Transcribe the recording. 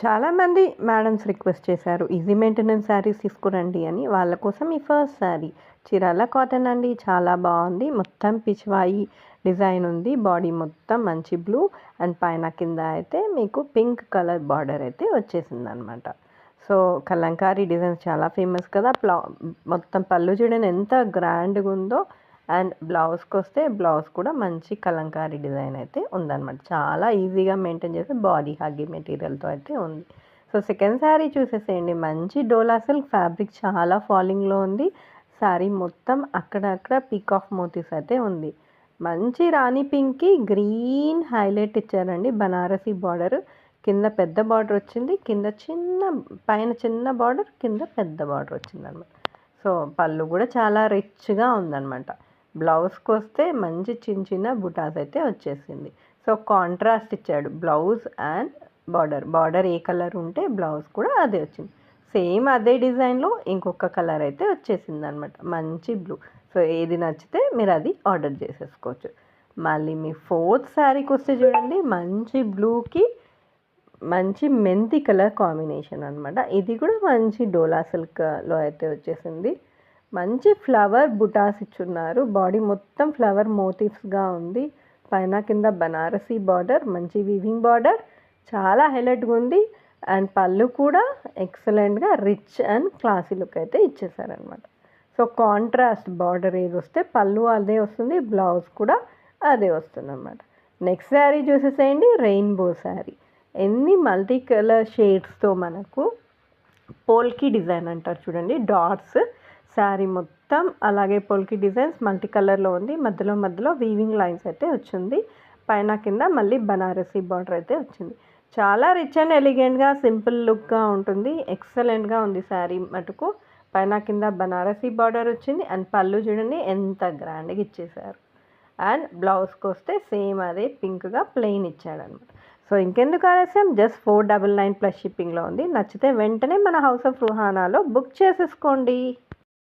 చాలామంది madams request చేశారు easy maintenance saris తీసుకురండి అని. వాళ్ళ కోసం ఈ ఫస్ట్ శారీ చీరాల కాటన్ అండి. చాలా బాగుంది. మొత్తం పిచ్వాయి డిజైన్ ఉంది. బాడీ మొత్తం మంచి బ్లూ అండ్ పైన కింద అయితే మీకు పింక్ కలర్ బార్డర్ అయితే వచ్చేసింది అనమాట. సో కలంకారీ డిజైన్స్ చాలా ఫేమస్ కదా. మొత్తం పళ్ళు చూడండి ఎంత గ్రాండ్గా ఉందో. అండ్ బ్లౌజ్కి వస్తే బ్లౌజ్ కూడా మంచి కలంకారీ డిజైన్ అయితే ఉందన్నమాట. చాలా ఈజీగా మెయింటైన్ చేసే బాడీ హగ్గీ మెటీరియల్తో అయితే ఉంది. సో సెకండ్ శారీ చూసేసేయండి. మంచి డోలా సిల్క్ ఫ్యాబ్రిక్ చాలా ఫాలింగ్లో ఉంది. శారీ మొత్తం అక్కడక్కడ పీకాక్ మోతీస్ అయితే ఉంది. మంచి రాణి పింక్కి గ్రీన్ హైలైట్ ఇచ్చారండి. బనారసీ బార్డర్ కింద పెద్ద బార్డర్ వచ్చింది. కింద పైన చిన్న బార్డర్, కింద పెద్ద బార్డర్ వచ్చిందనమాట. సో పళ్ళు కూడా చాలా రిచ్గా ఉందన్నమాట. బ్లౌజ్కి వస్తే మంచి చిన్న చిన్న బుటాస్ అయితే వచ్చేసింది. సో కాంట్రాస్ట్ ఇచ్చాడు blouse and border A colour ఉంటే బ్లౌజ్ కూడా అదే వచ్చింది. సేమ్ అదే డిజైన్లో ఇంకొక కలర్ అయితే వచ్చేసింది అనమాట, మంచి బ్లూ. సో ఏది నచ్చితే మీరు అది ఆర్డర్ చేసేసుకోవచ్చు. మళ్ళీ మీ ఫోర్త్ శారీకి వస్తే చూడండి, మంచి బ్లూకి మంచి మెంతి కలర్ కాంబినేషన్ అనమాట. ఇది కూడా మంచి డోలా సిల్క్లో అయితే వచ్చేసింది. మంచి ఫ్లవర్ బుటాస్ ఇచ్చున్నారు. బాడీ మొత్తం ఫ్లవర్ మోటివ్స్గా ఉంది. పైన కింద బనారసీ బార్డర్, మంచి వీవింగ్ బార్డర్, చాలా హైలైట్గా ఉంది. అండ్ పళ్ళు కూడా ఎక్సలెంట్గా రిచ్ అండ్ క్లాసీ లుక్ అయితే ఇచ్చేసారనమాట. సో కాంట్రాస్ట్ బార్డర్ ఏది వస్తే పళ్ళు అదే వస్తుంది, బ్లౌజ్ కూడా అదే వస్తుంది అనమాట. నెక్స్ట్ శారీ చూసేసేయండి, రెయిన్బో శారీ. ఎన్ని మల్టీ కలర్ షేడ్స్తో మనకు పోల్కి డిజైన్ అంటారు చూడండి, డాట్స్ శారీ మొత్తం అలాగే పోల్కి డిజైన్స్ మల్టీ కలర్లో ఉంది. మధ్యలో వీవింగ్ లైన్స్ అయితే వచ్చింది. పైన కింద మళ్ళీ బనారసీ బార్డర్ అయితే వచ్చింది. చాలా రిచ్ అండ్ ఎలిగెంట్గా సింపుల్ లుక్గా ఉంటుంది. ఎక్సలెంట్గా ఉంది శారీ మటుకు. పైన కింద బనారసీ బార్డర్ వచ్చింది. అండ్ పళ్ళు చూడండి ఎంత గ్రాండ్గా ఇచ్చేసారు. అండ్ బ్లౌజ్కి వస్తే సేమ్ అదే పింక్గా ప్లెయిన్ ఇచ్చాడనమాట. సో ఇంకెందుకు ఆలస్యం, జస్ట్ 499 ప్లస్ షిప్పింగ్లో ఉంది. నచ్చితే వెంటనే మన హౌస్ ఆఫ్ రుహానాలో బుక్ చేసేసుకోండి.